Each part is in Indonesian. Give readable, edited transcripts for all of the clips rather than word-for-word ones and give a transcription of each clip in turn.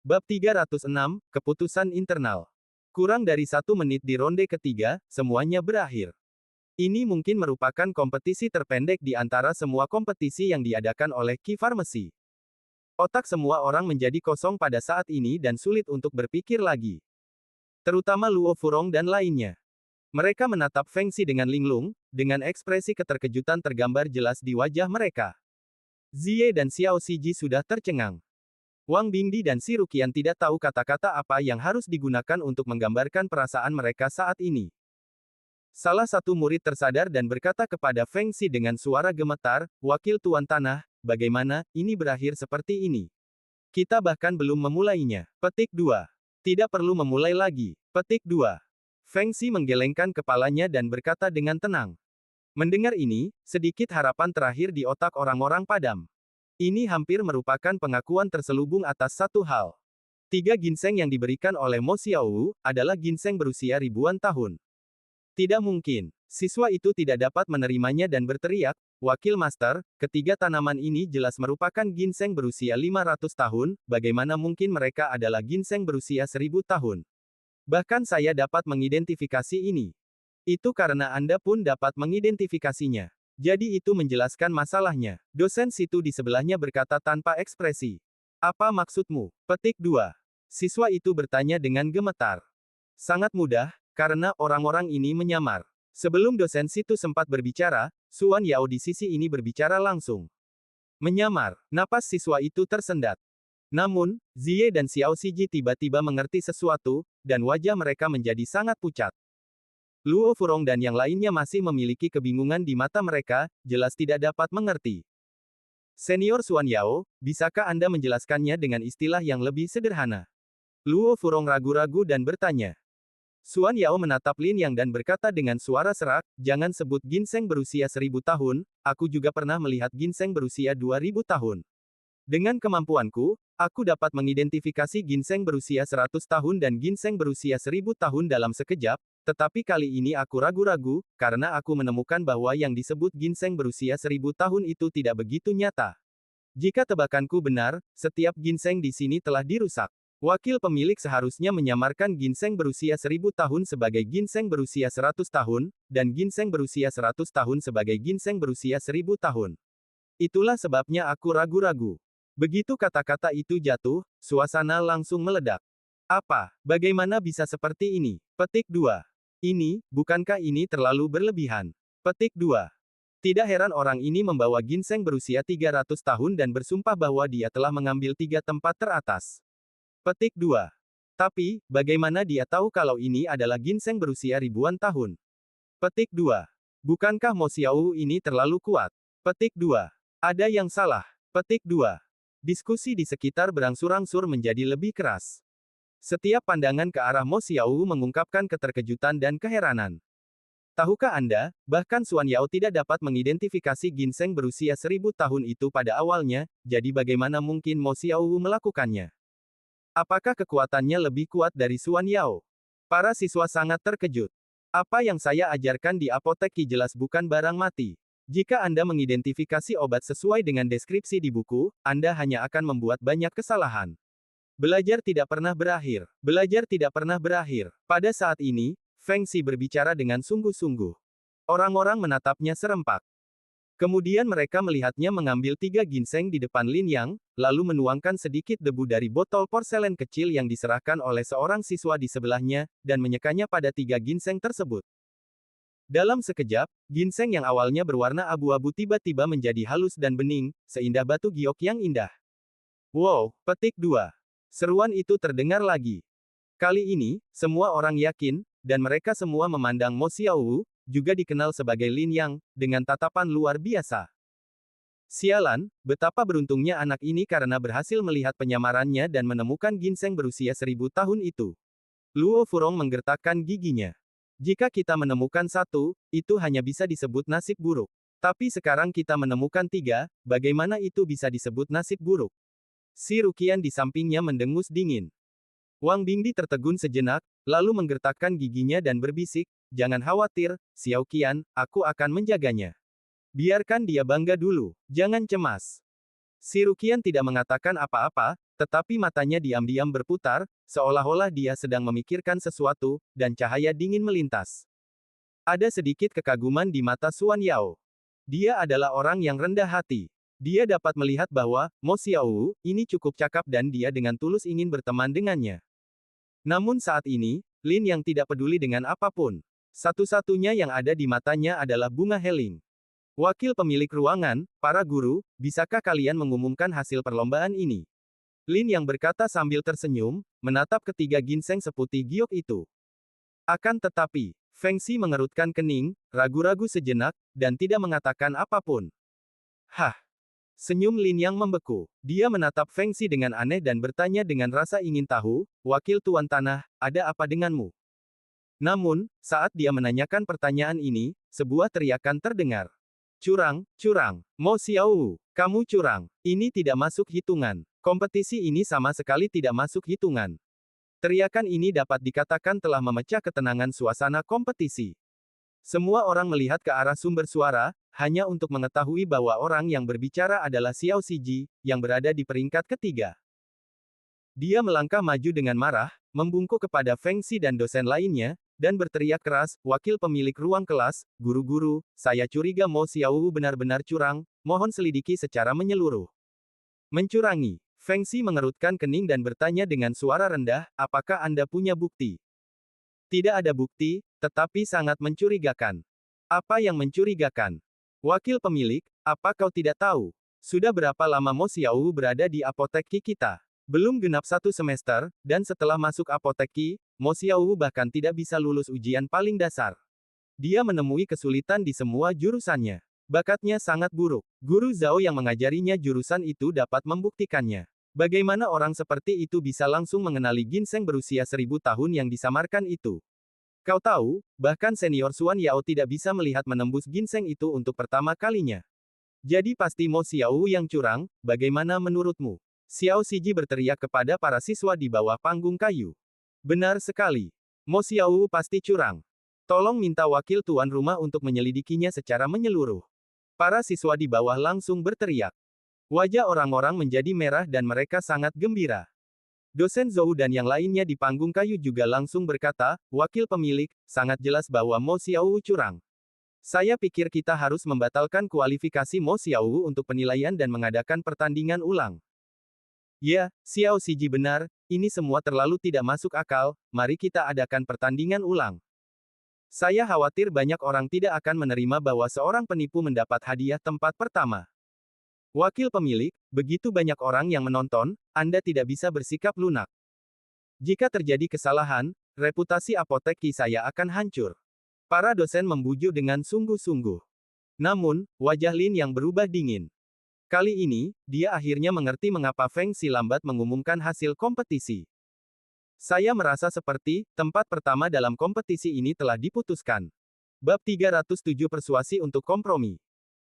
Bab 306, Keputusan Internal. Kurang dari 1 menit di ronde ketiga, semuanya berakhir. Ini mungkin merupakan kompetisi terpendek di antara semua kompetisi yang diadakan oleh Qi Pharmacy. Otak semua orang menjadi kosong pada saat ini dan sulit untuk berpikir lagi. Terutama Luo Furong dan lainnya. Mereka menatap Feng Xi dengan linglung, dengan ekspresi keterkejutan tergambar jelas di wajah mereka. Ziye dan Xiao Xiji sudah tercengang. Wang Bingdi dan Si Ruqian tidak tahu kata-kata apa yang harus digunakan untuk menggambarkan perasaan mereka saat ini. Salah satu murid tersadar dan berkata kepada Feng Xi dengan suara gemetar, "Wakil Tuan Tanah, bagaimana ini berakhir seperti ini? Kita bahkan belum memulainya." Petik 2. Tidak perlu memulai lagi. Petik 2. Feng Xi menggelengkan kepalanya dan berkata dengan tenang. Mendengar ini, sedikit harapan terakhir di otak orang-orang padam. Ini hampir merupakan pengakuan terselubung atas satu hal. 3 ginseng yang diberikan oleh Mo Xiaowu adalah ginseng berusia ribuan tahun. Tidak mungkin. Siswa itu tidak dapat menerimanya dan berteriak, "Wakil Master, ketiga tanaman ini jelas merupakan ginseng berusia 500 tahun, bagaimana mungkin mereka adalah ginseng berusia 1000 tahun? Bahkan saya dapat mengidentifikasi ini. Itu karena Anda pun dapat mengidentifikasinya. Jadi itu menjelaskan masalahnya." Dosen situ di sebelahnya berkata tanpa ekspresi. "Apa maksudmu?" Petik 2. Siswa itu bertanya dengan gemetar. Sangat mudah, karena orang-orang ini menyamar. Sebelum dosen situ sempat berbicara, Suan Yao di sisi ini berbicara langsung. Menyamar. Napas siswa itu tersendat. Namun, Ziye dan Xiao Xiji tiba-tiba mengerti sesuatu, dan wajah mereka menjadi sangat pucat. Luo Furong dan yang lainnya masih memiliki kebingungan di mata mereka, jelas tidak dapat mengerti. Senior Suan Yao, bisakah Anda menjelaskannya dengan istilah yang lebih sederhana? Luo Furong ragu-ragu dan bertanya. Suan Yao menatap Lin Yang dan berkata dengan suara serak, "Jangan sebut ginseng berusia 1000 tahun, aku juga pernah melihat ginseng berusia 2000 tahun. Dengan kemampuanku, aku dapat mengidentifikasi ginseng berusia 100 tahun dan ginseng berusia 1000 tahun dalam sekejap, tetapi kali ini aku ragu-ragu, karena aku menemukan bahwa yang disebut ginseng berusia 1000 tahun itu tidak begitu nyata. Jika tebakanku benar, setiap ginseng di sini telah dirusak. Wakil pemilik seharusnya menyamarkan ginseng berusia 1000 tahun sebagai ginseng berusia 100 tahun, dan ginseng berusia 100 tahun sebagai ginseng berusia 1000 tahun. Itulah sebabnya aku ragu-ragu." Begitu kata-kata itu jatuh, suasana langsung meledak. Apa? Bagaimana bisa seperti ini? Petik 2. Bukankah ini terlalu berlebihan? Petik 2. Tidak heran orang ini membawa ginseng berusia 300 tahun dan bersumpah bahwa dia telah mengambil 3 tempat teratas. Petik 2. Tapi, bagaimana dia tahu kalau ini adalah ginseng berusia ribuan tahun? Petik 2. Bukankah Mo Xiaowu ini terlalu kuat? Petik 2. Ada yang salah. Petik 2. Diskusi di sekitar berangsur-angsur menjadi lebih keras. Setiap pandangan ke arah Mo Xiaowu mengungkapkan keterkejutan dan keheranan. Tahukah Anda, bahkan Suan Yao tidak dapat mengidentifikasi ginseng berusia 1000 tahun itu pada awalnya, jadi bagaimana mungkin Mo Xiaowu melakukannya? Apakah kekuatannya lebih kuat dari Suan Yao? Para siswa sangat terkejut. Apa yang saya ajarkan di apotek Qi jelas bukan barang mati. Jika Anda mengidentifikasi obat sesuai dengan deskripsi di buku, Anda hanya akan membuat banyak kesalahan. Belajar tidak pernah berakhir. Belajar tidak pernah berakhir. Pada saat ini, Feng Xi berbicara dengan sungguh-sungguh. Orang-orang menatapnya serempak. Kemudian mereka melihatnya mengambil 3 ginseng di depan Lin Yang, lalu menuangkan sedikit debu dari botol porselen kecil yang diserahkan oleh seorang siswa di sebelahnya, dan menyekanya pada 3 ginseng tersebut. Dalam sekejap, ginseng yang awalnya berwarna abu-abu tiba-tiba menjadi halus dan bening, seindah batu giok yang indah. Wow, petik 2. Seruan itu terdengar lagi. Kali ini, semua orang yakin, dan mereka semua memandang Mo Xiaowu, juga dikenal sebagai Lin Yang, dengan tatapan luar biasa. Sialan, betapa beruntungnya anak ini karena berhasil melihat penyamarannya dan menemukan ginseng berusia 1000 tahun itu. Luo Furong menggertakkan giginya. Jika kita menemukan 1, itu hanya bisa disebut nasib buruk. Tapi sekarang kita menemukan 3, bagaimana itu bisa disebut nasib buruk? Si Ruqian di sampingnya mendengus dingin. Wang Bingdi tertegun sejenak, lalu menggertakkan giginya dan berbisik, "Jangan khawatir, Xiao Qian, aku akan menjaganya. Biarkan dia bangga dulu, jangan cemas." Si Ruqian tidak mengatakan apa-apa, tetapi matanya diam-diam berputar, seolah-olah dia sedang memikirkan sesuatu, dan cahaya dingin melintas. Ada sedikit kekaguman di mata Xuan Yao. Dia adalah orang yang rendah hati. Dia dapat melihat bahwa Mo Xiaowu ini cukup cakap dan dia dengan tulus ingin berteman dengannya. Namun saat ini, Lin yang tidak peduli dengan apapun. Satu-satunya yang ada di matanya adalah bunga heling. Wakil pemilik ruangan, para guru, bisakah kalian mengumumkan hasil perlombaan ini? Lin yang berkata sambil tersenyum, menatap ketiga ginseng seputih giok itu. Akan tetapi, Feng Xi mengerutkan kening, ragu-ragu sejenak, dan tidak mengatakan apapun. Hah! Senyum Lin yang membeku. Dia menatap Feng Xi dengan aneh dan bertanya dengan rasa ingin tahu, Wakil Tuan Tanah, ada apa denganmu? Namun, saat dia menanyakan pertanyaan ini, sebuah teriakan terdengar. Curang, curang. Mo Xiaowu, kamu curang. Ini tidak masuk hitungan. Kompetisi ini sama sekali tidak masuk hitungan. Teriakan ini dapat dikatakan telah memecah ketenangan suasana kompetisi. Semua orang melihat ke arah sumber suara, hanya untuk mengetahui bahwa orang yang berbicara adalah Xiao Siji, yang berada di peringkat ketiga. Dia melangkah maju dengan marah, membungkuk kepada Feng Xi dan dosen lainnya, dan berteriak keras, wakil pemilik ruang kelas, guru-guru, saya curiga Mo Xiaowu benar-benar curang, mohon selidiki secara menyeluruh. Mencurangi. Feng Xi mengerutkan kening dan bertanya dengan suara rendah, apakah Anda punya bukti? Tidak ada bukti, tetapi sangat mencurigakan. Apa yang mencurigakan? Wakil pemilik, apa kau tidak tahu? Sudah berapa lama Mo Xiaowu berada di apotek Qi kita? Belum genap 1 semester, dan setelah masuk apotek Qi, Mo Xiaowu bahkan tidak bisa lulus ujian paling dasar. Dia menemui kesulitan di semua jurusannya. Bakatnya sangat buruk. Guru Zhao yang mengajarinya jurusan itu dapat membuktikannya. Bagaimana orang seperti itu bisa langsung mengenali ginseng berusia 1000 tahun yang disamarkan itu? Kau tahu, bahkan senior Xuan Yao tidak bisa melihat menembus ginseng itu untuk pertama kalinya. Jadi pasti Mo Xiaowu yang curang, bagaimana menurutmu? Xiao Siji berteriak kepada para siswa di bawah panggung kayu. Benar sekali. Mo Xiaowu pasti curang. Tolong minta wakil tuan rumah untuk menyelidikinya secara menyeluruh. Para siswa di bawah langsung berteriak. Wajah orang-orang menjadi merah dan mereka sangat gembira. Dosen Zhou dan yang lainnya di panggung kayu juga langsung berkata, wakil pemilik, sangat jelas bahwa Mo Xiaowu curang. Saya pikir kita harus membatalkan kualifikasi Mo Xiaowu untuk penilaian dan mengadakan pertandingan ulang. Ya, Xiao Siji benar, ini semua terlalu tidak masuk akal, mari kita adakan pertandingan ulang. Saya khawatir banyak orang tidak akan menerima bahwa seorang penipu mendapat hadiah tempat pertama. Wakil pemilik, begitu banyak orang yang menonton, Anda tidak bisa bersikap lunak. Jika terjadi kesalahan, reputasi apotek Qi saya akan hancur. Para dosen membujuk dengan sungguh-sungguh. Namun, wajah Lin yang berubah dingin. Kali ini, dia akhirnya mengerti mengapa Feng Xi lambat mengumumkan hasil kompetisi. Saya merasa seperti, tempat pertama dalam kompetisi ini telah diputuskan. Bab 307 Persuasi untuk Kompromi.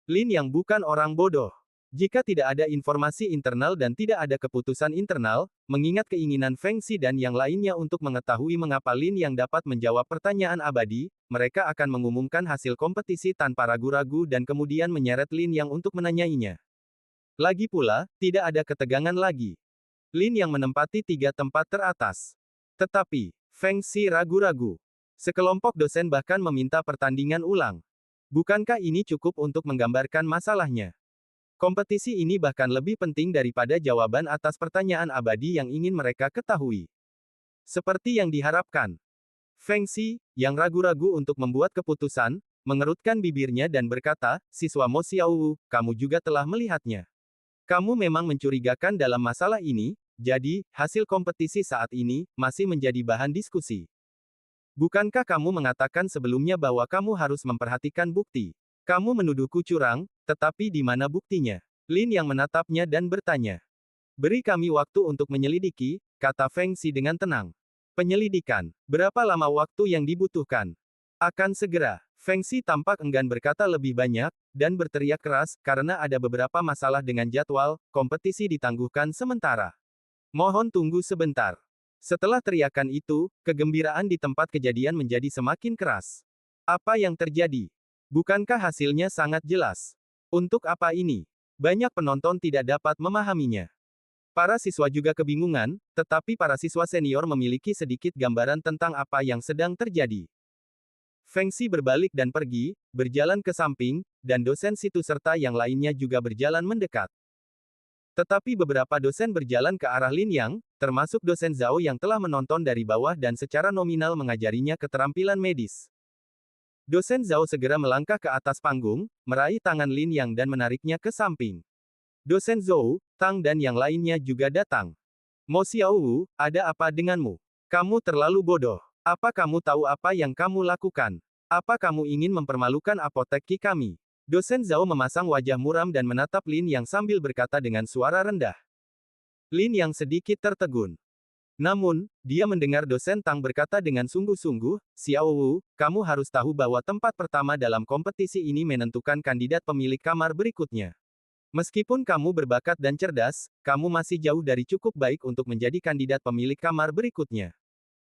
Lin yang bukan orang bodoh. Jika tidak ada informasi internal dan tidak ada keputusan internal, mengingat keinginan Feng Xi dan yang lainnya untuk mengetahui mengapa Lin yang dapat menjawab pertanyaan abadi, mereka akan mengumumkan hasil kompetisi tanpa ragu-ragu dan kemudian menyeret Lin yang untuk menanyainya. Lagi pula, tidak ada ketegangan lagi. Lin yang menempati 3 tempat teratas. Tetapi, Feng Xi ragu-ragu. Sekelompok dosen bahkan meminta pertandingan ulang. Bukankah ini cukup untuk menggambarkan masalahnya? Kompetisi ini bahkan lebih penting daripada jawaban atas pertanyaan abadi yang ingin mereka ketahui. Seperti yang diharapkan. Feng Xi, yang ragu-ragu untuk membuat keputusan, mengerutkan bibirnya dan berkata, siswa Mo Xiaowu, kamu juga telah melihatnya. Kamu memang mencurigakan dalam masalah ini, jadi, hasil kompetisi saat ini, masih menjadi bahan diskusi. Bukankah kamu mengatakan sebelumnya bahwa kamu harus memperhatikan bukti? Kamu menuduhku curang, tetapi di mana buktinya? Lin yang menatapnya dan bertanya. Beri kami waktu untuk menyelidiki, kata Feng Xi dengan tenang. Penyelidikan. Berapa lama waktu yang dibutuhkan? Akan segera. Feng Xi tampak enggan berkata lebih banyak, dan berteriak keras, karena ada beberapa masalah dengan jadwal, kompetisi ditangguhkan sementara. Mohon tunggu sebentar. Setelah teriakan itu, kegembiraan di tempat kejadian menjadi semakin keras. Apa yang terjadi? Bukankah hasilnya sangat jelas? Untuk apa ini? Banyak penonton tidak dapat memahaminya. Para siswa juga kebingungan, tetapi para siswa senior memiliki sedikit gambaran tentang apa yang sedang terjadi. Fengxi berbalik dan pergi, berjalan ke samping, dan dosen situ serta yang lainnya juga berjalan mendekat. Tetapi beberapa dosen berjalan ke arah Lin Yang, termasuk dosen Zhao yang telah menonton dari bawah dan secara nominal mengajarinya keterampilan medis. Dosen Zhao segera melangkah ke atas panggung, meraih tangan Lin Yang dan menariknya ke samping. Dosen Zhou, Tang dan yang lainnya juga datang. Mo Xiaowu, ada apa denganmu? Kamu terlalu bodoh. Apa kamu tahu apa yang kamu lakukan? Apa kamu ingin mempermalukan apotek kami? Dosen Zhao memasang wajah muram dan menatap Lin Yang sambil berkata dengan suara rendah. Lin Yang sedikit tertegun. Namun, dia mendengar dosen Tang berkata dengan sungguh-sungguh, Xiaowu, kamu harus tahu bahwa tempat pertama dalam kompetisi ini menentukan kandidat pemilik kamar berikutnya. Meskipun kamu berbakat dan cerdas, kamu masih jauh dari cukup baik untuk menjadi kandidat pemilik kamar berikutnya.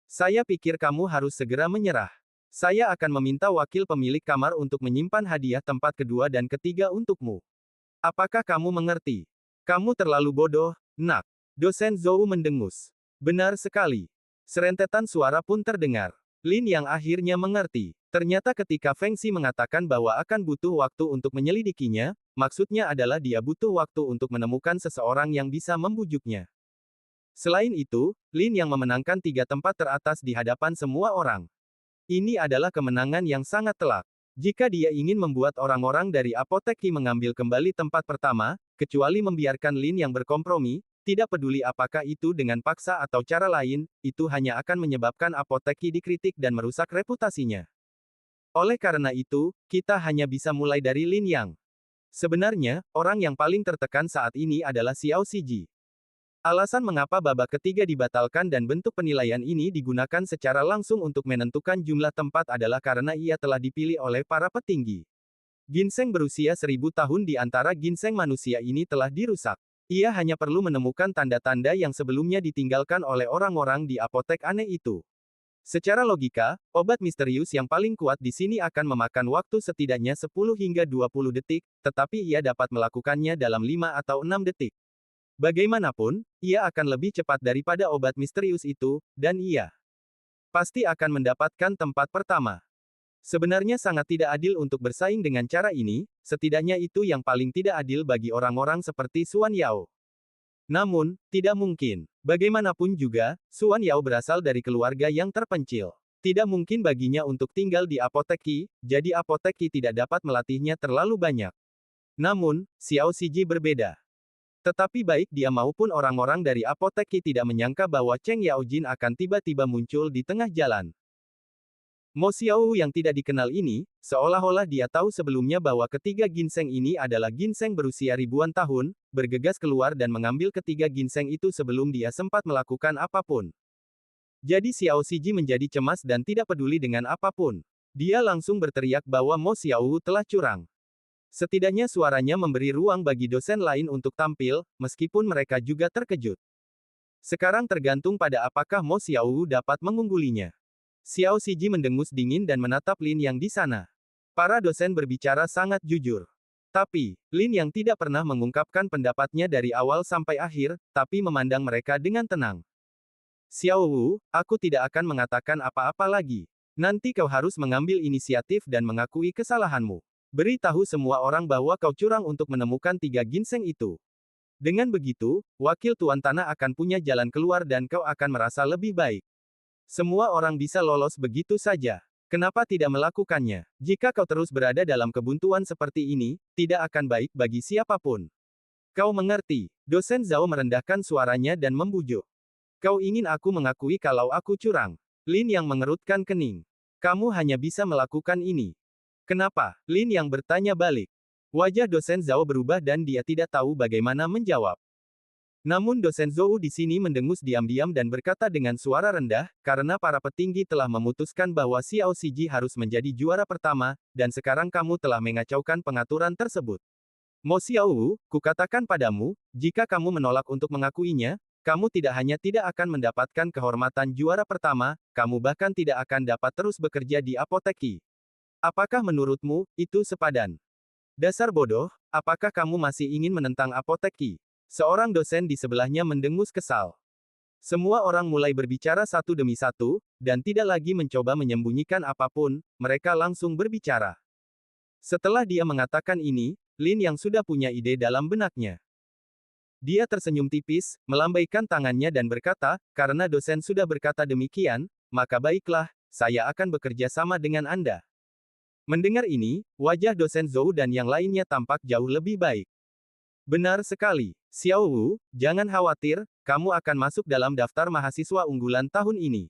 Saya pikir kamu harus segera menyerah. Saya akan meminta wakil pemilik kamar untuk menyimpan hadiah tempat kedua dan ketiga untukmu. Apakah kamu mengerti? Kamu terlalu bodoh, nak. Dosen Zhou mendengus. Benar sekali. Serentetan suara pun terdengar. Lin yang akhirnya mengerti. Ternyata ketika Fengxi mengatakan bahwa akan butuh waktu untuk menyelidikinya, maksudnya adalah dia butuh waktu untuk menemukan seseorang yang bisa membujuknya. Selain itu, Lin yang memenangkan 3 tempat teratas di hadapan semua orang. Ini adalah kemenangan yang sangat telak. Jika dia ingin membuat orang-orang dari apotek mengambil kembali tempat pertama, kecuali membiarkan Lin yang berkompromi, tidak peduli apakah itu dengan paksa atau cara lain, itu hanya akan menyebabkan apotek dikritik dan merusak reputasinya. Oleh karena itu, kita hanya bisa mulai dari Lin Yang. Sebenarnya, orang yang paling tertekan saat ini adalah Xiao Siji. Alasan mengapa babak ketiga dibatalkan dan bentuk penilaian ini digunakan secara langsung untuk menentukan jumlah tempat adalah karena ia telah dipilih oleh para petinggi. Ginseng berusia 1000 tahun di antara ginseng manusia ini telah dirusak. Ia hanya perlu menemukan tanda-tanda yang sebelumnya ditinggalkan oleh orang-orang di apotek aneh itu. Secara logika, obat misterius yang paling kuat di sini akan memakan waktu setidaknya 10 hingga 20 detik, tetapi ia dapat melakukannya dalam 5 atau 6 detik. Bagaimanapun, ia akan lebih cepat daripada obat misterius itu, dan ia pasti akan mendapatkan tempat pertama. Sebenarnya sangat tidak adil untuk bersaing dengan cara ini, setidaknya itu yang paling tidak adil bagi orang-orang seperti Xuan Yao. Namun, tidak mungkin. Bagaimanapun juga, Xuan Yao berasal dari keluarga yang terpencil. Tidak mungkin baginya untuk tinggal di apotek Qi, jadi apotek Qi tidak dapat melatihnya terlalu banyak. Namun, Xiao Siji berbeda. Tetapi baik dia maupun orang-orang dari apotek Qi tidak menyangka bahwa Cheng Yaojin akan tiba-tiba muncul di tengah jalan. Mo Xiaowu yang tidak dikenal ini, seolah-olah dia tahu sebelumnya bahwa ketiga ginseng ini adalah ginseng berusia ribuan tahun, bergegas keluar dan mengambil ketiga ginseng itu sebelum dia sempat melakukan apapun. Jadi Xiao Siji menjadi cemas dan tidak peduli dengan apapun. Dia langsung berteriak bahwa Mo Xiaowu telah curang. Setidaknya suaranya memberi ruang bagi dosen lain untuk tampil, meskipun mereka juga terkejut. Sekarang tergantung pada apakah Mo Xiaowu dapat mengunggulinya. Xiao Siji mendengus dingin dan menatap Lin Yang di sana. Para dosen berbicara sangat jujur. Tapi, Lin Yang tidak pernah mengungkapkan pendapatnya dari awal sampai akhir, tapi memandang mereka dengan tenang. Xiao Wu, aku tidak akan mengatakan apa-apa lagi. Nanti kau harus mengambil inisiatif dan mengakui kesalahanmu. Beritahu semua orang bahwa kau curang untuk menemukan 3 ginseng itu. Dengan begitu, wakil Tuan Tanah akan punya jalan keluar dan kau akan merasa lebih baik. Semua orang bisa lolos begitu saja. Kenapa tidak melakukannya? Jika kau terus berada dalam kebuntuan seperti ini, tidak akan baik bagi siapapun. Kau mengerti? Dosen Zhao merendahkan suaranya dan membujuk. Kau ingin aku mengakui kalau aku curang? Lin yang mengerutkan kening. Kamu hanya bisa melakukan ini. Kenapa? Lin yang bertanya balik. Wajah dosen Zhao berubah dan dia tidak tahu bagaimana menjawab. Namun dosen Zhou di sini mendengus diam-diam dan berkata dengan suara rendah, karena para petinggi telah memutuskan bahwa Xiao Siji harus menjadi juara pertama, dan sekarang kamu telah mengacaukan pengaturan tersebut. Mo Xiaowu, kukatakan padamu, jika kamu menolak untuk mengakuinya, kamu tidak hanya tidak akan mendapatkan kehormatan juara pertama, kamu bahkan tidak akan dapat terus bekerja di apotek Qi. Apakah menurutmu, itu sepadan? Dasar bodoh, apakah kamu masih ingin menentang Apotheki? Seorang dosen di sebelahnya mendengus kesal. Semua orang mulai berbicara satu demi satu, dan tidak lagi mencoba menyembunyikan apapun, mereka langsung berbicara. Setelah dia mengatakan ini, Lin yang sudah punya ide dalam benaknya. Dia tersenyum tipis, melambaikan tangannya dan berkata, karena dosen sudah berkata demikian, maka baiklah, saya akan bekerja sama dengan Anda. Mendengar ini, wajah dosen Zhou dan yang lainnya tampak jauh lebih baik. Benar sekali, Xiao Wu, jangan khawatir, kamu akan masuk dalam daftar mahasiswa unggulan tahun ini.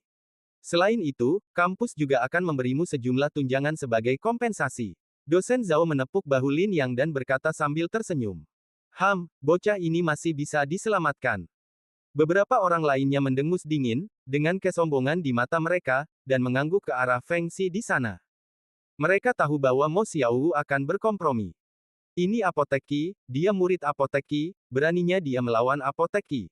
Selain itu, kampus juga akan memberimu sejumlah tunjangan sebagai kompensasi. Dosen Zhao menepuk bahu Lin Yang dan berkata sambil tersenyum. Bocah ini masih bisa diselamatkan. Beberapa orang lainnya mendengus dingin, dengan kesombongan di mata mereka, dan mengangguk ke arah Feng Xi di sana. Mereka tahu bahwa Mo Xiaowu akan berkompromi. Ini Apotheki, dia murid Apotheki, beraninya dia melawan Apotheki.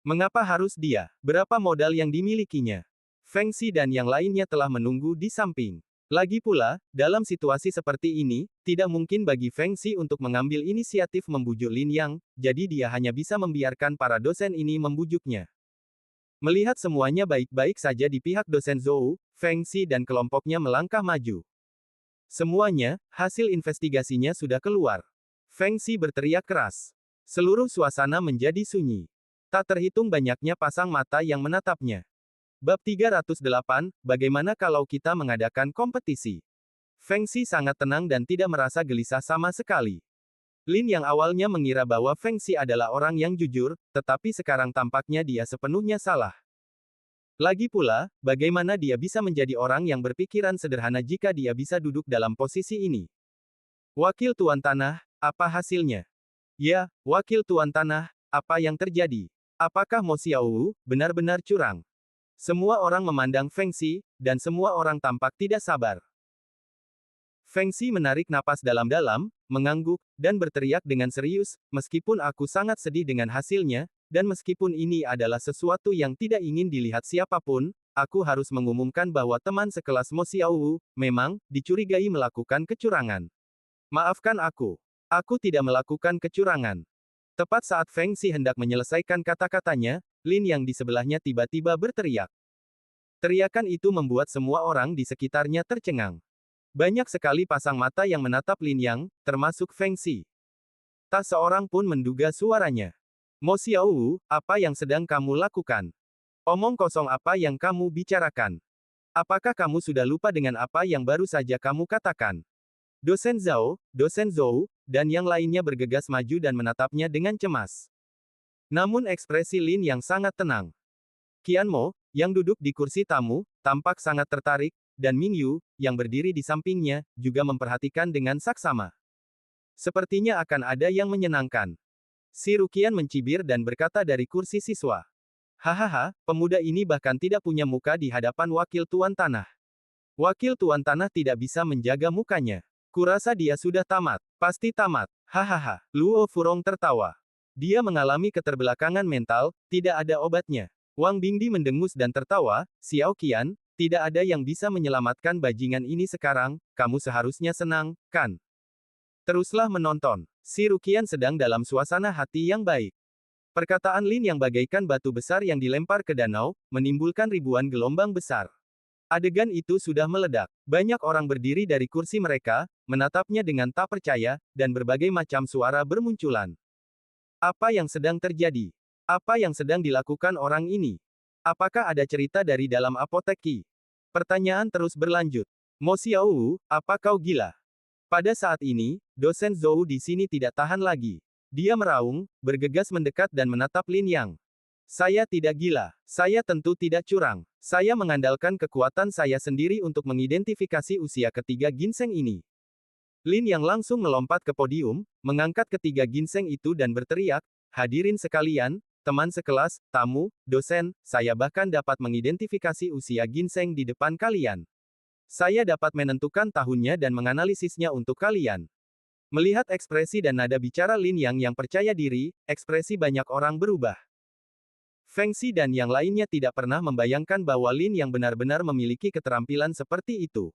Mengapa harus dia? Berapa modal yang dimilikinya? Feng Xi dan yang lainnya telah menunggu di samping. Lagi pula, dalam situasi seperti ini, tidak mungkin bagi Feng Xi untuk mengambil inisiatif membujuk Lin Yang, jadi dia hanya bisa membiarkan para dosen ini membujuknya. Melihat semuanya baik-baik saja di pihak dosen Zhou, Feng Xi dan kelompoknya melangkah maju. Semuanya, hasil investigasinya sudah keluar. Feng Xi berteriak keras. Seluruh suasana menjadi sunyi. Tak terhitung banyaknya pasang mata yang menatapnya. Bab 308, bagaimana kalau kita mengadakan kompetisi? Feng Xi sangat tenang dan tidak merasa gelisah sama sekali. Lin yang awalnya mengira bahwa Feng Xi adalah orang yang jujur, tetapi sekarang tampaknya dia sepenuhnya salah. Lagi pula, bagaimana dia bisa menjadi orang yang berpikiran sederhana jika dia bisa duduk dalam posisi ini? Wakil Tuan Tanah, apa hasilnya? Ya, Wakil Tuan Tanah, apa yang terjadi? Apakah Mo Xiaowu benar-benar curang? Semua orang memandang Feng Xi, dan semua orang tampak tidak sabar. Feng Xi menarik napas dalam-dalam, mengangguk, dan berteriak dengan serius, meskipun aku sangat sedih dengan hasilnya, dan meskipun ini adalah sesuatu yang tidak ingin dilihat siapapun, aku harus mengumumkan bahwa teman sekelas Mo Xiaowu, memang, dicurigai melakukan kecurangan. Maafkan aku. Aku tidak melakukan kecurangan. Tepat saat Feng Xi hendak menyelesaikan kata-katanya, Lin yang di sebelahnya tiba-tiba berteriak. Teriakan itu membuat semua orang di sekitarnya tercengang. Banyak sekali pasang mata yang menatap Lin Yang, termasuk Feng Xi. Tak seorang pun menduga suaranya. Mo Xiaowu, apa yang sedang kamu lakukan? Omong kosong apa yang kamu bicarakan? Apakah kamu sudah lupa dengan apa yang baru saja kamu katakan? Dosen Zhou, dan yang lainnya bergegas maju dan menatapnya dengan cemas. Namun ekspresi Lin yang sangat tenang. Qian Mo, yang duduk di kursi tamu, tampak sangat tertarik, dan Ming Yu, yang berdiri di sampingnya, juga memperhatikan dengan saksama. Sepertinya akan ada yang menyenangkan. Si Ruqian mencibir dan berkata dari kursi siswa. Hahaha, pemuda ini bahkan tidak punya muka di hadapan Wakil Tuan Tanah. Wakil Tuan Tanah tidak bisa menjaga mukanya. Kurasa dia sudah tamat. Pasti tamat. Hahaha, Luo Furong tertawa. Dia mengalami keterbelakangan mental, tidak ada obatnya. Wang Bingdi mendengus dan tertawa, Xiao Qian, tidak ada yang bisa menyelamatkan bajingan ini sekarang, kamu seharusnya senang, kan? Teruslah menonton. Si Ruqian sedang dalam suasana hati yang baik. Perkataan Lin yang bagaikan batu besar yang dilempar ke danau, menimbulkan ribuan gelombang besar. Adegan itu sudah meledak. Banyak orang berdiri dari kursi mereka, menatapnya dengan tak percaya, dan berbagai macam suara bermunculan. Apa yang sedang terjadi? Apa yang sedang dilakukan orang ini? Apakah ada cerita dari dalam Apotheki? Pertanyaan terus berlanjut. Mo Xiaowu, apa kau gila? Pada saat ini, dosen Zhou di sini tidak tahan lagi. Dia meraung, bergegas mendekat dan menatap Lin Yang. Saya tidak gila. Saya tentu tidak curang. Saya mengandalkan kekuatan saya sendiri untuk mengidentifikasi usia ketiga ginseng ini. Lin Yang langsung melompat ke podium, mengangkat ketiga ginseng itu dan berteriak, hadirin sekalian, teman sekelas, tamu, dosen, saya bahkan dapat mengidentifikasi usia ginseng di depan kalian. Saya dapat menentukan tahunnya dan menganalisisnya untuk kalian. Melihat ekspresi dan nada bicara Lin yang percaya diri, ekspresi banyak orang berubah. Feng Xi dan yang lainnya tidak pernah membayangkan bahwa Lin yang benar-benar memiliki keterampilan seperti itu.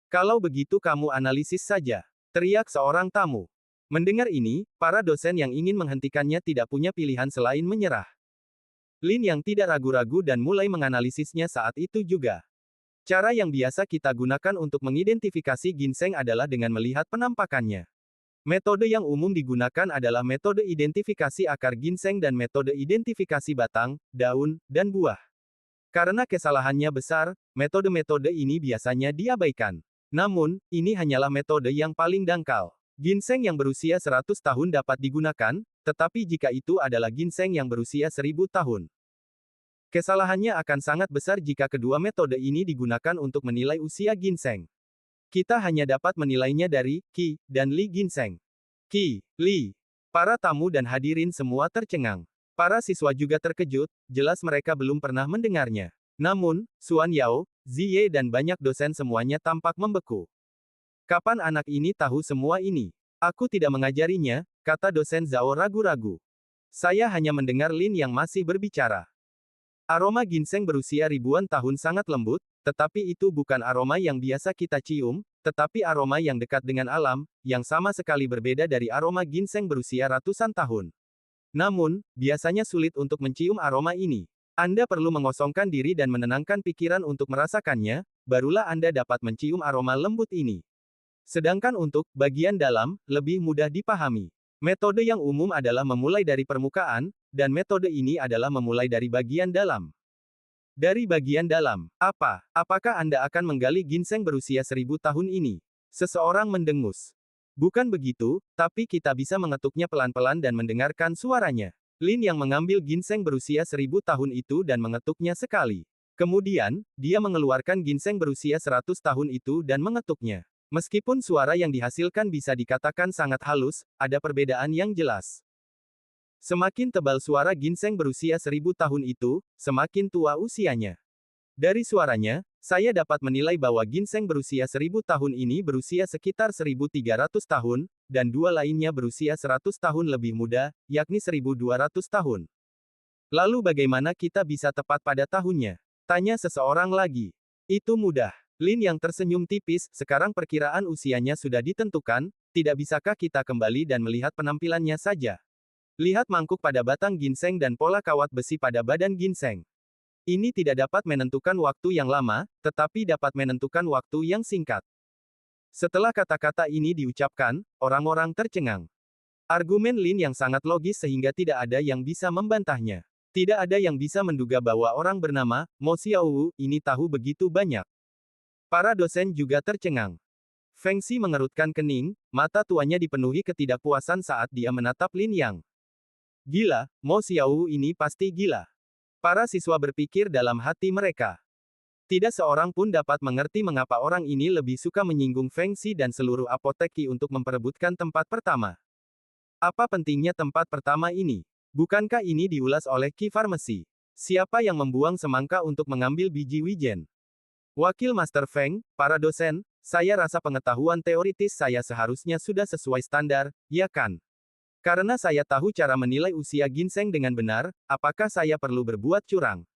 Kalau begitu kamu analisis saja, teriak seorang tamu. Mendengar ini, para dosen yang ingin menghentikannya tidak punya pilihan selain menyerah. Lin yang tidak ragu-ragu dan mulai menganalisisnya saat itu juga. Cara yang biasa kita gunakan untuk mengidentifikasi ginseng adalah dengan melihat penampakannya. Metode yang umum digunakan adalah metode identifikasi akar ginseng dan metode identifikasi batang, daun, dan buah. Karena kesalahannya besar, metode-metode ini biasanya diabaikan. Namun, ini hanyalah metode yang paling dangkal. Ginseng yang berusia 100 tahun dapat digunakan, tetapi jika itu adalah ginseng yang berusia 1000 tahun. Kesalahannya akan sangat besar jika kedua metode ini digunakan untuk menilai usia ginseng. Kita hanya dapat menilainya dari Qi dan Li ginseng. Qi, Li. Para tamu dan hadirin semua tercengang. Para siswa juga terkejut, jelas mereka belum pernah mendengarnya. Namun, Xuan Yao, Ziye dan banyak dosen semuanya tampak membeku. Kapan anak ini tahu semua ini? Aku tidak mengajarinya, kata dosen Zhao ragu-ragu. Saya hanya mendengar Lin yang masih berbicara. Aroma ginseng berusia ribuan tahun sangat lembut, tetapi itu bukan aroma yang biasa kita cium, tetapi aroma yang dekat dengan alam, yang sama sekali berbeda dari aroma ginseng berusia ratusan tahun. Namun, biasanya sulit untuk mencium aroma ini. Anda perlu mengosongkan diri dan menenangkan pikiran untuk merasakannya, barulah Anda dapat mencium aroma lembut ini. Sedangkan untuk bagian dalam, lebih mudah dipahami. Metode yang umum adalah memulai dari permukaan, dan metode ini adalah memulai dari bagian dalam. Dari bagian dalam, apa? Apakah Anda akan menggali ginseng berusia 1000 tahun ini? Seseorang mendengus. Bukan begitu, tapi kita bisa mengetuknya pelan-pelan dan mendengarkan suaranya. Lin yang mengambil ginseng berusia 1000 tahun itu dan mengetuknya sekali. Kemudian, dia mengeluarkan ginseng berusia 100 tahun itu dan mengetuknya. Meskipun suara yang dihasilkan bisa dikatakan sangat halus, ada perbedaan yang jelas. Semakin tebal suara ginseng berusia 1000 tahun itu, semakin tua usianya. Dari suaranya, saya dapat menilai bahwa ginseng berusia 1000 tahun ini berusia sekitar 1300 tahun, dan dua lainnya berusia 100 tahun lebih muda, yakni 1200 tahun. Lalu bagaimana kita bisa tepat pada tahunnya? Tanya seseorang lagi. Itu mudah. Lin yang tersenyum tipis, sekarang perkiraan usianya sudah ditentukan, tidak bisakah kita kembali dan melihat penampilannya saja? Lihat mangkuk pada batang ginseng dan pola kawat besi pada badan ginseng. Ini tidak dapat menentukan waktu yang lama, tetapi dapat menentukan waktu yang singkat. Setelah kata-kata ini diucapkan, orang-orang tercengang. Argumen Lin yang sangat logis sehingga tidak ada yang bisa membantahnya. Tidak ada yang bisa menduga bahwa orang bernama Mo Xiaowu ini tahu begitu banyak. Para dosen juga tercengang. Feng Xi mengerutkan kening, mata tuanya dipenuhi ketidakpuasan saat dia menatap Lin Yang. Gila, Mo Xiaowu ini pasti gila. Para siswa berpikir dalam hati mereka. Tidak seorang pun dapat mengerti mengapa orang ini lebih suka menyinggung Feng Xi dan seluruh apotek Qi untuk memperebutkan tempat pertama. Apa pentingnya tempat pertama ini? Bukankah ini diulas oleh Qi Pharmacy? Siapa yang membuang semangka untuk mengambil biji wijen? Wakil Master Feng, para dosen, saya rasa pengetahuan teoritis saya seharusnya sudah sesuai standar, ya kan? Karena saya tahu cara menilai usia ginseng dengan benar, apakah saya perlu berbuat curang?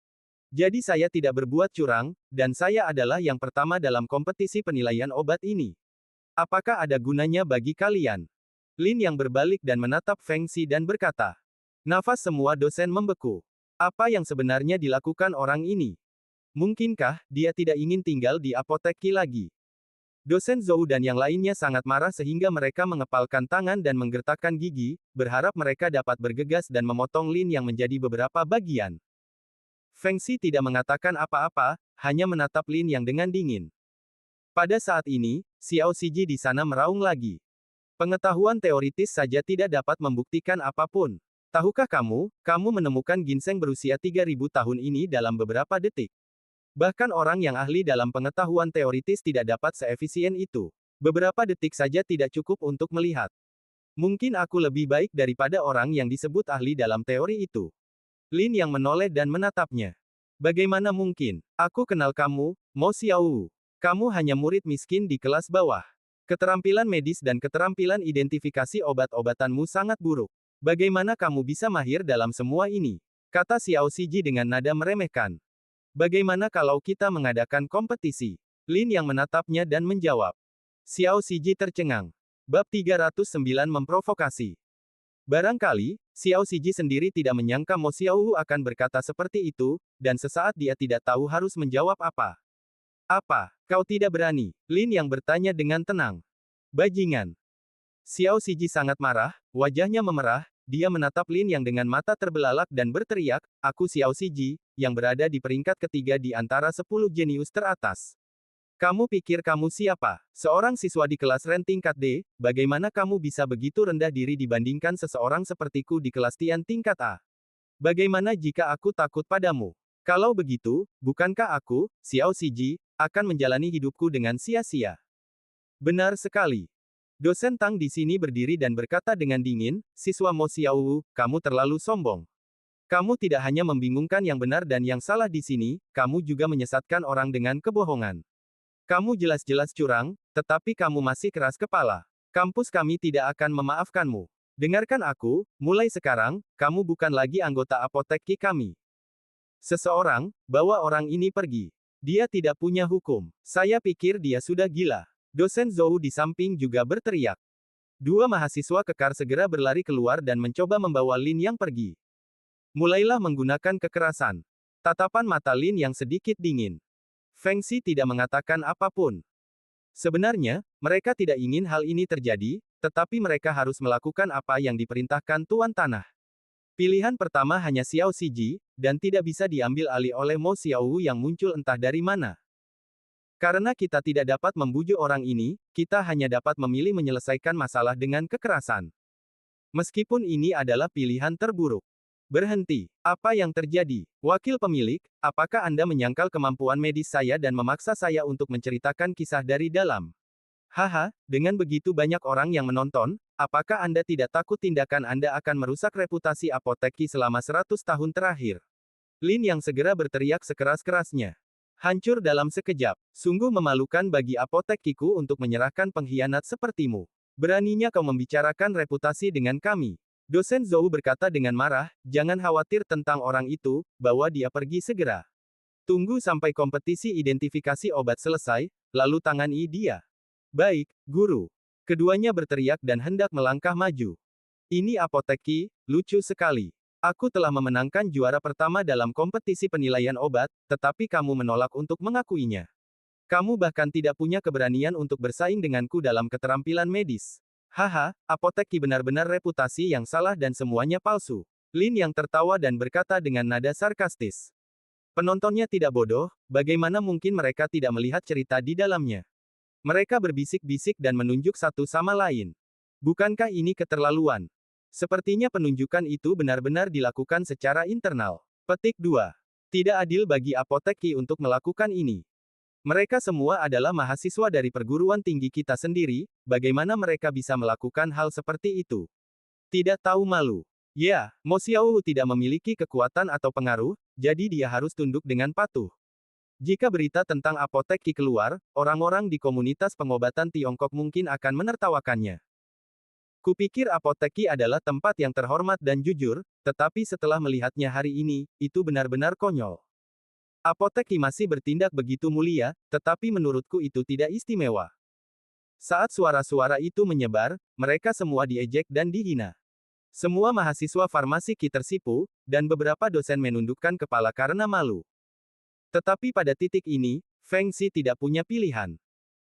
Jadi saya tidak berbuat curang, dan saya adalah yang pertama dalam kompetisi penilaian obat ini. Apakah ada gunanya bagi kalian? Lin yang berbalik dan menatap Feng Xi dan berkata. Nafas semua dosen membeku. Apa yang sebenarnya dilakukan orang ini? Mungkinkah dia tidak ingin tinggal di apotek Qi lagi? Dosen Zhou dan yang lainnya sangat marah sehingga mereka mengepalkan tangan dan menggertakkan gigi, berharap mereka dapat bergegas dan memotong Lin yang menjadi beberapa bagian. Feng Xi tidak mengatakan apa-apa, hanya menatap Lin yang dengan dingin. Pada saat ini, Xiao Siji di sana meraung lagi. Pengetahuan teoritis saja tidak dapat membuktikan apapun. Tahukah kamu menemukan ginseng berusia 3000 tahun ini dalam beberapa detik. Bahkan orang yang ahli dalam pengetahuan teoritis tidak dapat seefisien itu. Beberapa detik saja tidak cukup untuk melihat. Mungkin aku lebih baik daripada orang yang disebut ahli dalam teori itu. Lin yang menoleh dan menatapnya. Bagaimana mungkin? Aku kenal kamu, Mo Xiaowu. Kamu hanya murid miskin di kelas bawah. Keterampilan medis dan keterampilan identifikasi obat-obatanmu sangat buruk. Bagaimana kamu bisa mahir dalam semua ini? Kata Xiao Siji dengan nada meremehkan. Bagaimana kalau kita mengadakan kompetisi? Lin yang menatapnya dan menjawab. Xiao Siji tercengang. Bab 309 Memprovokasi. Barangkali, Xiao Siji sendiri tidak menyangka Mo Xiaowu akan berkata seperti itu, dan sesaat dia tidak tahu harus menjawab apa. Apa, kau tidak berani? Lin yang bertanya dengan tenang. Bajingan. Xiao Siji sangat marah, wajahnya memerah, dia menatap Lin yang dengan mata terbelalak dan berteriak, aku Xiao Siji, yang berada di peringkat ketiga di antara 10 jenius teratas. Kamu pikir kamu siapa? Seorang siswa di kelas Ren tingkat D, bagaimana kamu bisa begitu rendah diri dibandingkan seseorang sepertiku di kelas Tian tingkat A? Bagaimana jika aku takut padamu? Kalau begitu, bukankah aku, Xiao Siji, akan menjalani hidupku dengan sia-sia? Benar sekali. Dosen Tang di sini berdiri dan berkata dengan dingin, siswa Mo Xiaowu, kamu terlalu sombong. Kamu tidak hanya membingungkan yang benar dan yang salah di sini, kamu juga menyesatkan orang dengan kebohongan. Kamu jelas-jelas curang, tetapi kamu masih keras kepala. Kampus kami tidak akan memaafkanmu. Dengarkan aku, mulai sekarang, kamu bukan lagi anggota apoteki kami. Seseorang, bawa orang ini pergi. Dia tidak punya hukum. Saya pikir dia sudah gila. Dosen Zhou di samping juga berteriak. Dua mahasiswa kekar segera berlari keluar dan mencoba membawa Lin yang pergi. Mulailah menggunakan kekerasan. Tatapan mata Lin yang sedikit dingin. Feng Xi tidak mengatakan apapun. Sebenarnya, mereka tidak ingin hal ini terjadi, tetapi mereka harus melakukan apa yang diperintahkan Tuan Tanah. Pilihan pertama hanya Xiao Siji, dan tidak bisa diambil alih oleh Mo Xiaowu yang muncul entah dari mana. Karena kita tidak dapat membujuk orang ini, kita hanya dapat memilih menyelesaikan masalah dengan kekerasan. Meskipun ini adalah pilihan terburuk. Berhenti. Apa yang terjadi? Wakil pemilik, apakah Anda menyangkal kemampuan medis saya dan memaksa saya untuk menceritakan kisah dari dalam? Haha, dengan begitu banyak orang yang menonton, apakah Anda tidak takut tindakan Anda akan merusak reputasi apoteki selama 100 tahun terakhir? Lin yang segera berteriak sekeras-kerasnya. Hancur dalam sekejap. Sungguh memalukan bagi apotekiku untuk menyerahkan pengkhianat sepertimu. Beraninya kau membicarakan reputasi dengan kami. Dosen Zhou berkata dengan marah, jangan khawatir tentang orang itu, bawa dia pergi segera. Tunggu sampai kompetisi identifikasi obat selesai, lalu tangani dia. Baik, guru. Keduanya berteriak dan hendak melangkah maju. Ini apoteki, lucu sekali. Aku telah memenangkan juara pertama dalam kompetisi penilaian obat, tetapi kamu menolak untuk mengakuinya. Kamu bahkan tidak punya keberanian untuk bersaing denganku dalam keterampilan medis. Haha, apoteki benar-benar reputasi yang salah dan semuanya palsu. Lin yang tertawa dan berkata dengan nada sarkastis. Penontonnya tidak bodoh, bagaimana mungkin mereka tidak melihat cerita di dalamnya? Mereka berbisik-bisik dan menunjuk satu sama lain. Bukankah ini keterlaluan? Sepertinya penunjukan itu benar-benar dilakukan secara internal. Petik 2. Tidak adil bagi apoteki untuk melakukan ini. Mereka semua adalah mahasiswa dari perguruan tinggi kita sendiri, bagaimana mereka bisa melakukan hal seperti itu? Tidak tahu malu. Ya, Mo Xiaowu tidak memiliki kekuatan atau pengaruh, jadi dia harus tunduk dengan patuh. Jika berita tentang apoteki keluar, orang-orang di komunitas pengobatan Tiongkok mungkin akan menertawakannya. Kupikir apoteki adalah tempat yang terhormat dan jujur, tetapi setelah melihatnya hari ini, itu benar-benar konyol. Apoteki masih bertindak begitu mulia, tetapi menurutku itu tidak istimewa. Saat suara-suara itu menyebar, mereka semua diejek dan dihina. Semua mahasiswa farmasi tersipu, dan beberapa dosen menundukkan kepala karena malu. Tetapi pada titik ini, Feng Xi tidak punya pilihan.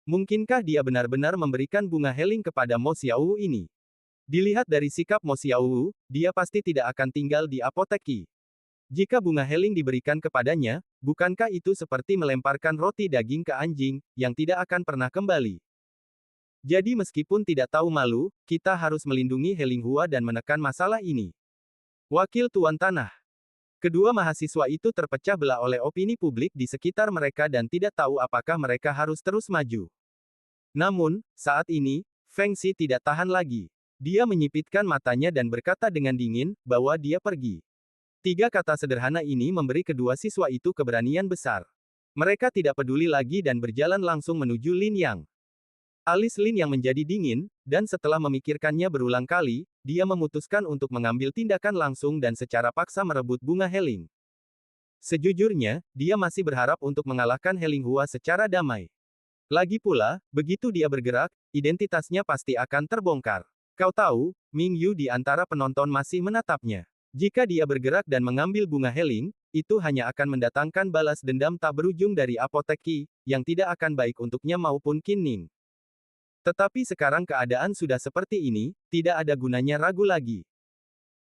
Mungkinkah dia benar-benar memberikan bunga heling kepada Mo Xiaowu ini? Dilihat dari sikap Mo Xiaowu, dia pasti tidak akan tinggal di apoteki. Jika bunga heling diberikan kepadanya, bukankah itu seperti melemparkan roti daging ke anjing, yang tidak akan pernah kembali? Jadi meskipun tidak tahu malu, kita harus melindungi Heling Hua dan menekan masalah ini. Wakil Tuan Tanah. Kedua mahasiswa itu terpecah belah oleh opini publik di sekitar mereka dan tidak tahu apakah mereka harus terus maju. Namun, saat ini, Feng Xi tidak tahan lagi. Dia menyipitkan matanya dan berkata dengan dingin, bahwa dia pergi. Tiga kata sederhana ini memberi kedua siswa itu keberanian besar. Mereka tidak peduli lagi dan berjalan langsung menuju Lin Yang. Alis Lin Yang menjadi dingin, dan setelah memikirkannya berulang kali, dia memutuskan untuk mengambil tindakan langsung dan secara paksa merebut bunga heling. Sejujurnya, dia masih berharap untuk mengalahkan Heling Hua secara damai. Lagi pula, begitu dia bergerak, identitasnya pasti akan terbongkar. Kau tahu, Ming Yu di antara penonton masih menatapnya. Jika dia bergerak dan mengambil bunga heling, itu hanya akan mendatangkan balas dendam tak berujung dari Apotek Qi, yang tidak akan baik untuknya maupun Qin Ning. Tetapi sekarang keadaan sudah seperti ini, tidak ada gunanya ragu lagi.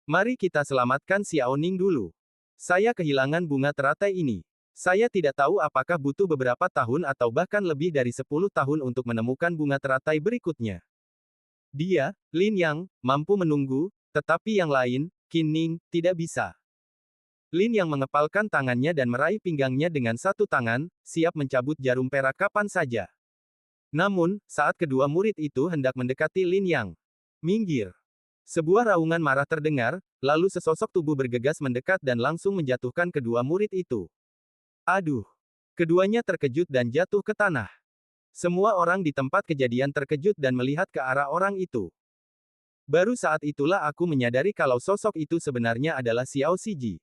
Mari kita selamatkan Xiao Ning dulu. Saya kehilangan bunga teratai ini. Saya tidak tahu apakah butuh beberapa tahun atau bahkan lebih dari 10 tahun untuk menemukan bunga teratai berikutnya. Dia, Lin Yang, mampu menunggu, tetapi yang lain, Qin Ning, tidak bisa. Lin Yang mengepalkan tangannya dan meraih pinggangnya dengan satu tangan, siap mencabut jarum perak kapan saja. Namun, saat kedua murid itu hendak mendekati Lin Yang, minggir. Sebuah raungan marah terdengar, lalu sesosok tubuh bergegas mendekat dan langsung menjatuhkan kedua murid itu. Aduh! Keduanya terkejut dan jatuh ke tanah. Semua orang di tempat kejadian terkejut dan melihat ke arah orang itu. Baru saat itulah aku menyadari kalau sosok itu sebenarnya adalah Xiao Siji.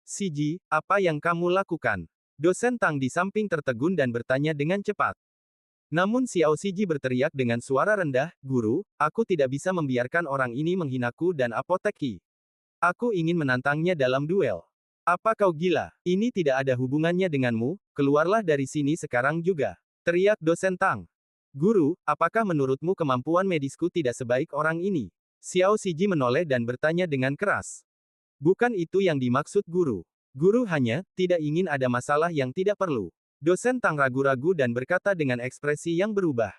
Siji, apa yang kamu lakukan? Dosen Tang di samping tertegun dan bertanya dengan cepat. Namun Xiao Siji berteriak dengan suara rendah, Guru, aku tidak bisa membiarkan orang ini menghinaku dan Apotek Qi. Aku ingin menantangnya dalam duel. Apa kau gila? Ini tidak ada hubungannya denganmu, keluarlah dari sini sekarang juga. Teriak dosen Tang. Guru, apakah menurutmu kemampuan medisku tidak sebaik orang ini? Xiao Siji menoleh dan bertanya dengan keras. Bukan itu yang dimaksud guru. Guru hanya, tidak ingin ada masalah yang tidak perlu. Dosen Tang ragu-ragu dan berkata dengan ekspresi yang berubah.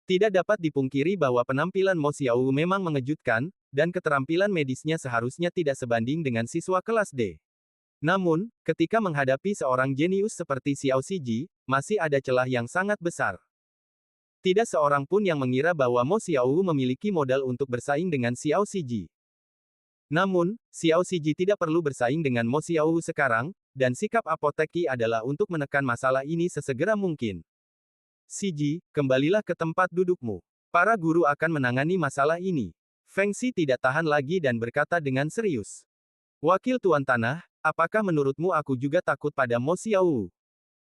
Tidak dapat dipungkiri bahwa penampilan Mo Xiaowu memang mengejutkan, dan keterampilan medisnya seharusnya tidak sebanding dengan siswa kelas D. Namun, ketika menghadapi seorang jenius seperti Xiao Siji, masih ada celah yang sangat besar. Tidak seorang pun yang mengira bahwa Mo Xiaowu memiliki modal untuk bersaing dengan Xiao Siji. Namun, Xiao Siji tidak perlu bersaing dengan Mo Xiaowu sekarang, dan sikap Apotek Qi adalah untuk menekan masalah ini sesegera mungkin. Siji, kembalilah ke tempat dudukmu. Para guru akan menangani masalah ini. Feng Xi tidak tahan lagi dan berkata dengan serius. Wakil Tuan Tanah, apakah menurutmu aku juga takut pada Mo Xiaowu?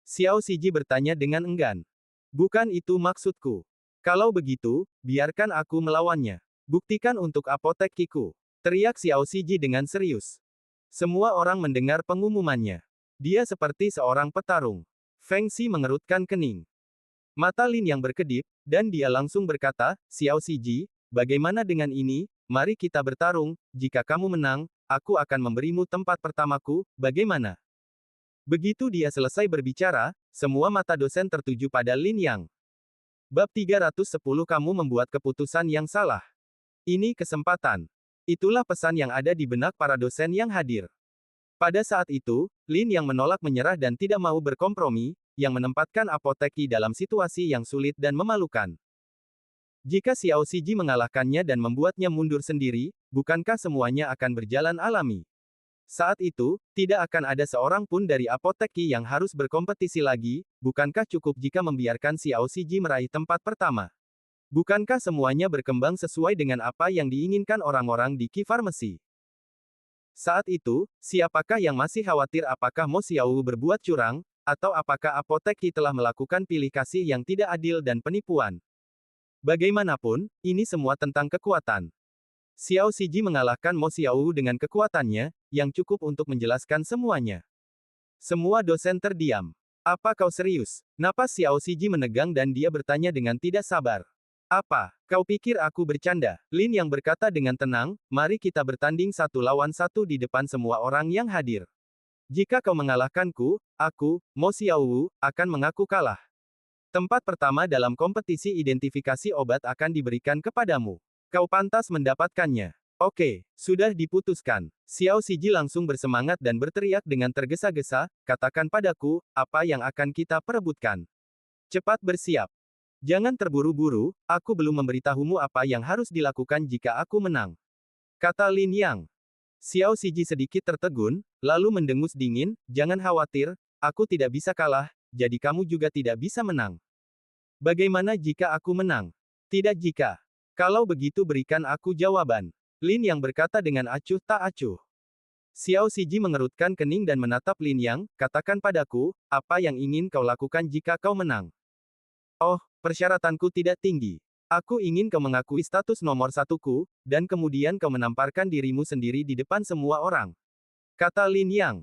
Xiao Siji bertanya dengan enggan. Bukan itu maksudku. Kalau begitu, biarkan aku melawannya. Buktikan untuk Apotek Qi-ku. Teriak Xiao Siji dengan serius. Semua orang mendengar pengumumannya. Dia seperti seorang petarung. Feng Xi mengerutkan kening. Mata Lin yang berkedip, dan dia langsung berkata, Xiao Siji, bagaimana dengan ini? Mari kita bertarung, jika kamu menang, aku akan memberimu tempat pertamaku, bagaimana? Begitu dia selesai berbicara, semua mata dosen tertuju pada Lin Yang. Bab 310 Kamu membuat keputusan yang salah. Ini kesempatan. Itulah pesan yang ada di benak para dosen yang hadir. Pada saat itu, Lin Yang menolak menyerah dan tidak mau berkompromi, yang menempatkan Apotek Qi dalam situasi yang sulit dan memalukan. Jika Xiao Siji mengalahkannya dan membuatnya mundur sendiri, bukankah semuanya akan berjalan alami? Saat itu, tidak akan ada seorang pun dari Apotek Qi yang harus berkompetisi lagi, bukankah cukup jika membiarkan Xiao Siji meraih tempat pertama? Bukankah semuanya berkembang sesuai dengan apa yang diinginkan orang-orang di Qi Pharmacy? Saat itu, siapakah yang masih khawatir apakah Mo Xiaowu berbuat curang, atau apakah Apotek Qi telah melakukan pilih kasih yang tidak adil dan penipuan? Bagaimanapun, ini semua tentang kekuatan. Xiao Siji mengalahkan Mo Xiaowu dengan kekuatannya, yang cukup untuk menjelaskan semuanya. Semua dosen terdiam. Apa kau serius? Napas Xiao Siji menegang dan dia bertanya dengan tidak sabar. Apa? Kau pikir aku bercanda? Lin yang berkata dengan tenang, mari kita bertanding 1-lawan-1 di depan semua orang yang hadir. Jika kau mengalahkanku, aku, Mo Xiaowu, akan mengaku kalah. Tempat pertama dalam kompetisi identifikasi obat akan diberikan kepadamu. Kau pantas mendapatkannya. Oke, sudah diputuskan. Xiao Siji langsung bersemangat dan berteriak dengan tergesa-gesa, katakan padaku, apa yang akan kita perebutkan. Cepat bersiap. Jangan terburu-buru, aku belum memberitahumu apa yang harus dilakukan jika aku menang. Kata Lin Yang. Xiao Siji sedikit tertegun, lalu mendengus dingin, jangan khawatir, aku tidak bisa kalah, jadi kamu juga tidak bisa menang. Bagaimana jika aku menang? Tidak jika. Kalau begitu berikan aku jawaban. Lin Yang berkata dengan acuh tak acuh. Xiao Siji mengerutkan kening dan menatap Lin Yang, katakan padaku, apa yang ingin kau lakukan jika kau menang? Oh, persyaratanku tidak tinggi. Aku ingin kau mengakui status nomor satuku, dan kemudian kau menamparkan dirimu sendiri di depan semua orang. Kata Lin Yang.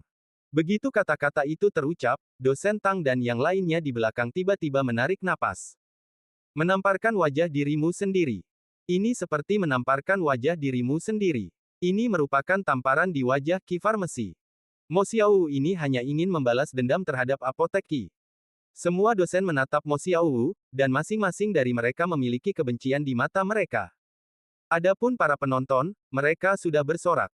Begitu kata-kata itu terucap, dosen Tang dan yang lainnya di belakang tiba-tiba menarik napas. Menamparkan wajah dirimu sendiri. Ini seperti menamparkan wajah dirimu sendiri. Ini merupakan tamparan di wajah Qi Pharmacy. Mo Xiaowu ini hanya ingin membalas dendam terhadap apotek Qi. Semua dosen menatap Mo Xiaowu, dan masing-masing dari mereka memiliki kebencian di mata mereka. Adapun para penonton, mereka sudah bersorak.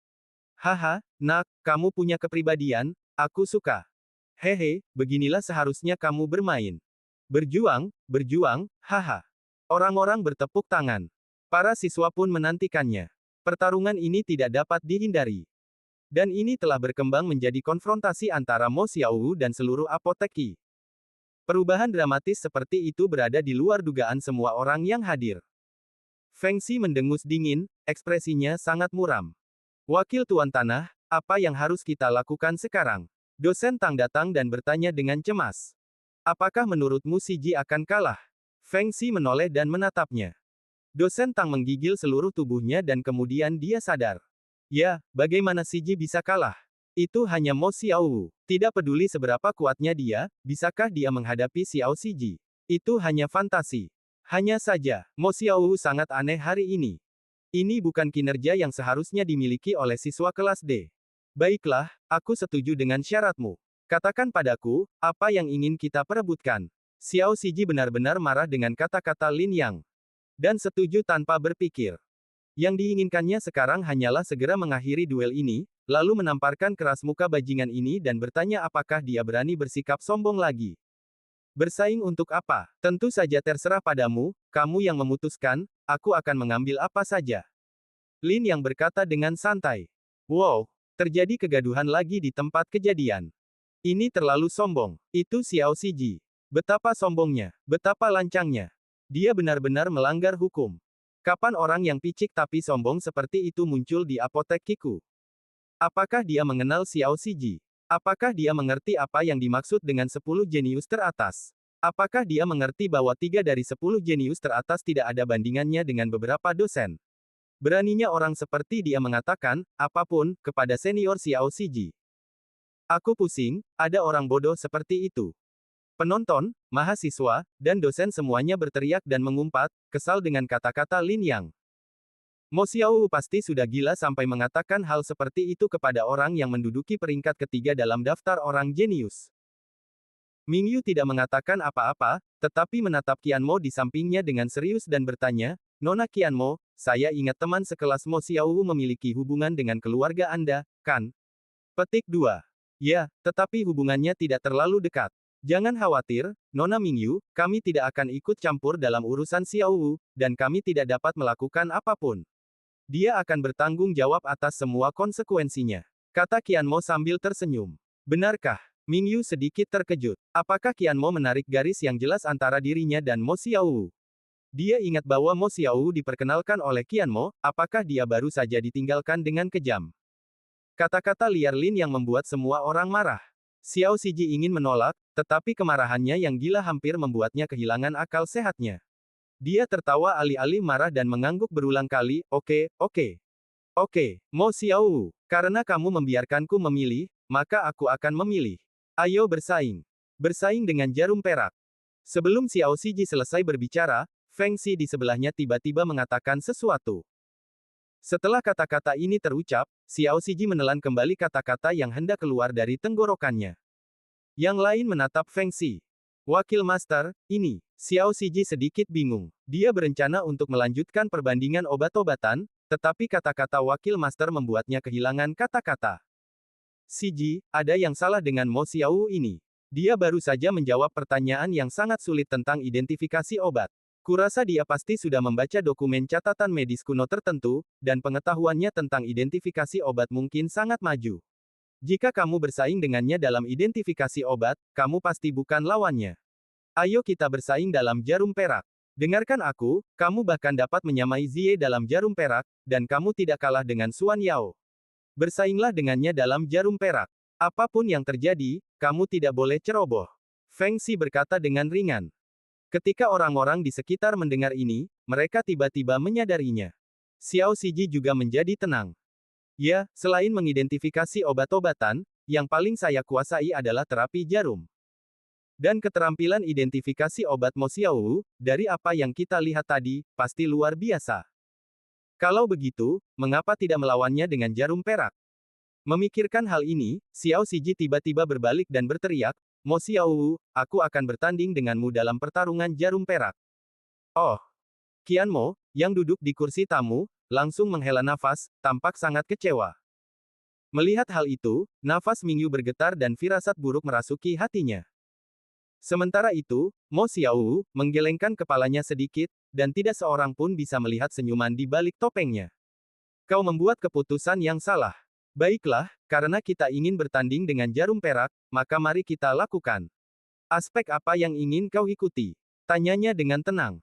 Haha, nak, kamu punya kepribadian, aku suka. Hehe, beginilah seharusnya kamu bermain. Berjuang, berjuang, haha. Orang-orang bertepuk tangan. Para siswa pun menantikannya. Pertarungan ini tidak dapat dihindari. Dan ini telah berkembang menjadi konfrontasi antara Mo Xiaowu dan seluruh apotek Qi. Perubahan dramatis seperti itu berada di luar dugaan semua orang yang hadir. Feng Xi mendengus dingin, ekspresinya sangat muram. Wakil Tuan Tanah, apa yang harus kita lakukan sekarang? Dosen Tang datang dan bertanya dengan cemas. Apakah menurutmu Si Ji akan kalah? Feng Xi menoleh dan menatapnya. Dosen Tang menggigil seluruh tubuhnya dan kemudian dia sadar. Ya, bagaimana Si Ji bisa kalah? Itu hanya Mo Xiaowu. Tidak peduli seberapa kuatnya dia, bisakah dia menghadapi Xiao Si Ji? Itu hanya fantasi. Hanya saja, Mo Xiaowu sangat aneh hari ini. Ini bukan kinerja yang seharusnya dimiliki oleh siswa kelas D. Baiklah, aku setuju dengan syaratmu. Katakan padaku, apa yang ingin kita perebutkan? Xiao Siji benar-benar marah dengan kata-kata Lin Yang. Dan setuju tanpa berpikir. Yang diinginkannya sekarang hanyalah segera mengakhiri duel ini, lalu menamparkan keras muka bajingan ini dan bertanya apakah dia berani bersikap sombong lagi. Bersaing untuk apa? Tentu saja terserah padamu, kamu yang memutuskan, aku akan mengambil apa saja. Lin yang berkata dengan santai. Wow, terjadi kegaduhan lagi di tempat kejadian. Ini terlalu sombong. Itu Xiao Siji. Betapa sombongnya, betapa lancangnya. Dia benar-benar melanggar hukum. Kapan orang yang picik tapi sombong seperti itu muncul di apotek Kiku? Apakah dia mengenal Xiao Siji? Apakah dia mengerti apa yang dimaksud dengan 10 jenius teratas? Apakah dia mengerti bahwa 3 dari 10 jenius teratas tidak ada bandingannya dengan beberapa dosen? Beraninya orang seperti dia mengatakan, apapun, kepada senior Xiao Siji. Aku pusing, ada orang bodoh seperti itu. Penonton, mahasiswa, dan dosen semuanya berteriak dan mengumpat, kesal dengan kata-kata Lin Yang. Mo Xiaowu pasti sudah gila sampai mengatakan hal seperti itu kepada orang yang menduduki peringkat ketiga dalam daftar orang jenius. Ming Yu tidak mengatakan apa-apa, tetapi menatap Qian Mo di sampingnya dengan serius dan bertanya, Nona Qian Mo, saya ingat teman sekelas Mo Xiaowu memiliki hubungan dengan keluarga Anda, kan? Petik 2. Ya, tetapi hubungannya tidak terlalu dekat. Jangan khawatir, Nona Ming Yu, kami tidak akan ikut campur dalam urusan Xiaowu, dan kami tidak dapat melakukan apapun. Dia akan bertanggung jawab atas semua konsekuensinya. Kata Qian Mo sambil tersenyum. Benarkah? Ming Yu sedikit terkejut. Apakah Qian Mo menarik garis yang jelas antara dirinya dan Mo Xiaowu? Dia ingat bahwa Mo Xiaowu diperkenalkan oleh Qian Mo, apakah dia baru saja ditinggalkan dengan kejam? Kata-kata liar Lin yang membuat semua orang marah. Xiao Siji ingin menolak, tetapi kemarahannya yang gila hampir membuatnya kehilangan akal sehatnya. Dia tertawa alih-alih marah dan mengangguk berulang kali, oke, Mo Xiaowu, karena kamu membiarkanku memilih, maka aku akan memilih. Ayo bersaing. Bersaing dengan jarum perak. Sebelum Xiao Siji selesai berbicara, Feng Xi di sebelahnya tiba-tiba mengatakan sesuatu. Setelah kata-kata ini terucap, Xiao Siji menelan kembali kata-kata yang hendak keluar dari tenggorokannya. Yang lain menatap Feng Xi. Wakil Master, ini. Xiao Siji sedikit bingung. Dia berencana untuk melanjutkan perbandingan obat-obatan, tetapi kata-kata Wakil Master membuatnya kehilangan kata-kata. Siji, ada yang salah dengan Mo Xiaowu ini. Dia baru saja menjawab pertanyaan yang sangat sulit tentang identifikasi obat. Kurasa dia pasti sudah membaca dokumen catatan medis kuno tertentu, dan pengetahuannya tentang identifikasi obat mungkin sangat maju. Jika kamu bersaing dengannya dalam identifikasi obat, kamu pasti bukan lawannya. Ayo kita bersaing dalam jarum perak. Dengarkan aku, kamu bahkan dapat menyamai Zie dalam jarum perak, dan kamu tidak kalah dengan Xuan Yao. Bersainglah dengannya dalam jarum perak. Apapun yang terjadi, kamu tidak boleh ceroboh. Feng Xi berkata dengan ringan. Ketika orang-orang di sekitar mendengar ini, mereka tiba-tiba menyadarinya. Xiao Siji juga menjadi tenang. Ya, selain mengidentifikasi obat-obatan, yang paling saya kuasai adalah terapi jarum. Dan keterampilan identifikasi obat Mo Xiaowu, dari apa yang kita lihat tadi, pasti luar biasa. Kalau begitu, mengapa tidak melawannya dengan jarum perak? Memikirkan hal ini, Xiao Siji tiba-tiba berbalik dan berteriak, Mo Xiaowu, aku akan bertanding denganmu dalam pertarungan jarum perak. Oh, Qian Mo, yang duduk di kursi tamu, langsung menghela nafas, tampak sangat kecewa. Melihat hal itu, nafas Mingyu bergetar dan firasat buruk merasuki hatinya. Sementara itu, Mo Xiaowu menggelengkan kepalanya sedikit, dan tidak seorang pun bisa melihat senyuman di balik topengnya. Kau membuat keputusan yang salah. Baiklah, karena kita ingin bertanding dengan jarum perak, maka mari kita lakukan. Aspek apa yang ingin kau ikuti? Tanyanya dengan tenang.